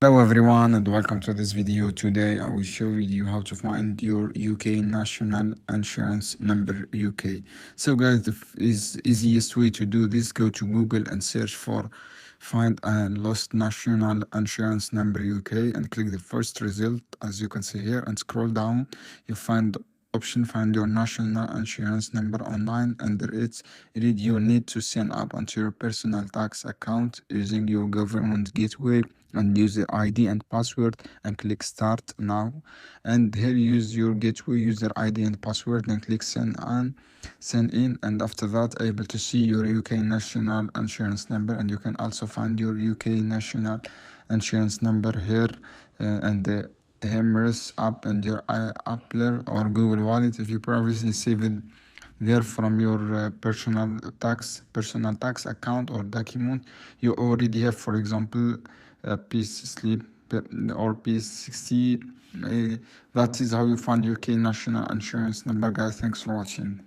Hello everyone and welcome to this video. Today I will show you how to find your UK national insurance number UK. So guys, the easiest way to do this, go to Google and search for find a lost national insurance number UK and click the first result as you can see here and scroll down. You find option find your national insurance number online. Under it, read you need to sign up onto your personal tax account using your government gateway and use the ID and password and click start now. And here use your gateway user ID and password and click send in, and after that able to see your UK national insurance number, and you can also find your UK national insurance number here and the Emirates app and your Apple or Google Wallet if you previously saved it there from your personal tax account or document you already have, for example, piece sleep or piece 60. That is how you find your UK national insurance number, guys. Thanks for watching.